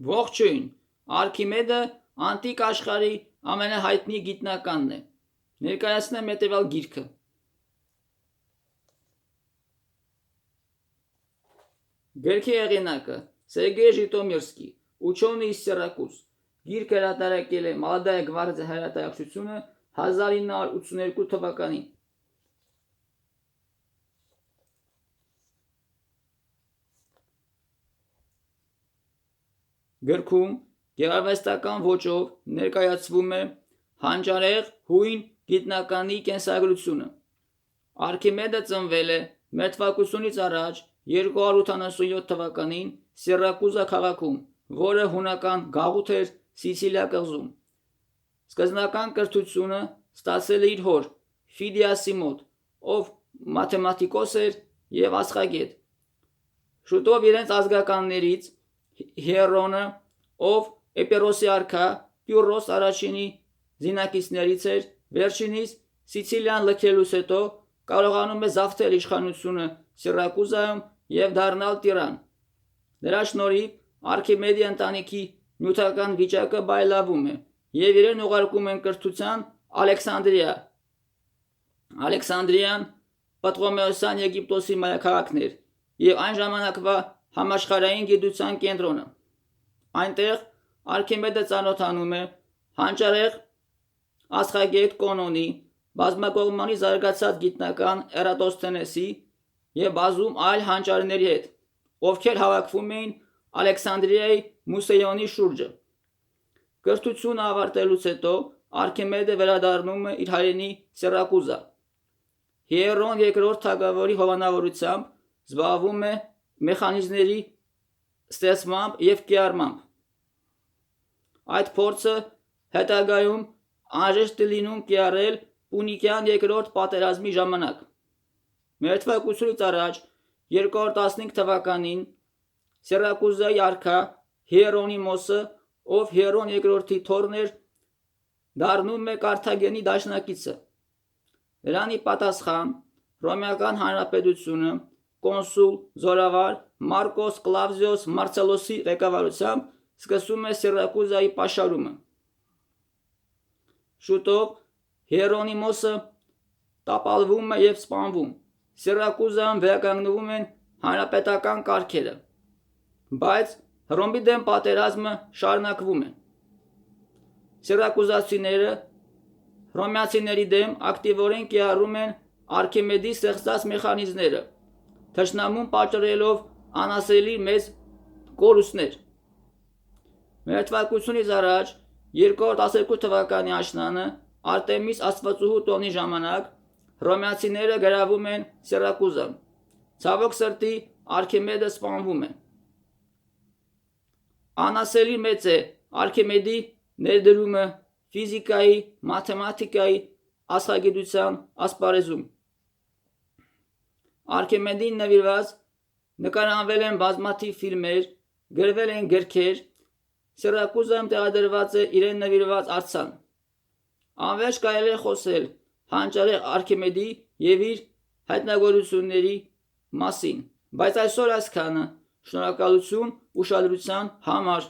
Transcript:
Ողջույն, Արքիմեդը անտիկ աշխարհի ամենահայտնի գիտնականն է։ Ներկայացնեմ հետևյալ գիրքը։ Գրքի հեղինակը Սերգեյ Ժիտոմիրսկի, Ученый из Сиракуз։ Գիրքը հրատարակել է Молодая гвардия հրատարակչությունը 1982 թվականին։ Գրքում գեղարվեստական ոճով ներկայացվում է հանճարեղ հույն գիտնականի կենսագրությունը։ Արքիմեդը ծնվել է մ.թ.ա. 287 թվականին Սիրակուզա քաղաքում, որը հունական գաղութ էր Սիցիլիա կղզում։ Սկզբնական կրթությունը ստացել է իր հոր Ֆիդիասի մոտ, ով մաթեմատիկոս էր և աստղագետ։ Շուտով իրենց ազգականներից Հիերոնը, ով Էպիրոսի արքա Պյուրոս առաջինի զինակիցներից էր, վերջինիս Սիցիլիան լքելուց հետո կարողանում է զավթել իշխանությունը Սիրակուզայում և դառնալ տիրան։ Նրա շնորհիվ Արքիմեդի ընտանիքի նյութական վիճակը բարելավում է, և իրեն ուղարկում են կրթության Ալեքսանդրիա։ Ալեքսանդրիան Պտղոմեոսյան Եգիպտոսի մայրաքաղաքն էր և այն ժամանակվա համաշխարհային գիտության կենտրոնը։ Այնտեղ Արքիմեդը ծանոթանում է հանճարեղ աստղագետ Կոնոնի, բազմակողմանի զարգացած գիտնական Էրատոսթենեսի և բազում այլ հանճարների հետ, ովքեր հավաքվում էին Ալեքսանդրիայի Մուսեյոնի շուրջը։ Կրթությունը ավարտելուց հետո Արքիմեդը վերադառնում է իր հայրենի Սիրակուզա։ Հիերոն երկրորդ թագավորի հովանավորությամբ զբաղվում է մեխանիզմների ստեղծմամբ և կիրառմամբ։ Այդ փորձը հետագայում անհրաժեշտ է լինում կիրառել Պունիկյան երկրորդ պատերազմի ժամանակ։ մ.թ.ա. 215 թվականին Սիրակուզայի արքա Հիերոնիմոսը, ով Հիերոն երկրորդի թոռն էր, դառնում է Կարթագենի դաշնակիցը։ Նրան ի պատասխան Հռոմեական հանրապետությունը կոնսուլ զորավար Մարկոս Կլավդիոս Մարցելոսի ղեկավարությամբ սկսում է Սիրակուզայի պաշարումը։ Շուտով Հիերոնիմոսը տապալվում է և սպանվում։ Սիրակուզայում վերականգնվում են հանրապետական կարգերը, բայց Հռոմի դեմ պատերազմը շարունակվում է։ Սիրակուզացիները հռոմեացիների դեմ ակտիվորեն կիրառում են Արքիմեդի ստեղծած մեխանիզմները, թշնամուն պատճառելով անասելի մեծ կորուստներ։ մ.թ.ա. 212 թվականի աշնանը Արտեմիս աստվածուհու տոնի ժամանակ հռոմեացիները գրավում են Սիրակուզան։ Ցավոք սրտի Արքիմեդը սպանվում է։ Անասելի մեծ է Արքիմեդի ներդրումը ֆիզիկայի, մաթեմատիկայի, աստղագիտության ասպարեզում։ Արքիմեդին նվիրված նկարահանվել են բազմաթիվ ֆիլմեր, գրվել են գրքեր, Սիրակուզայում տեղադրված է իրեն նվիրված արձան։ Անվերջ կարելի է խոսել հանճարեղ Արքիմեդի և իր հայտնագործությունների մասին, բայց այսօր այսքանը։ Շնորհակալություն ուշադրության համար։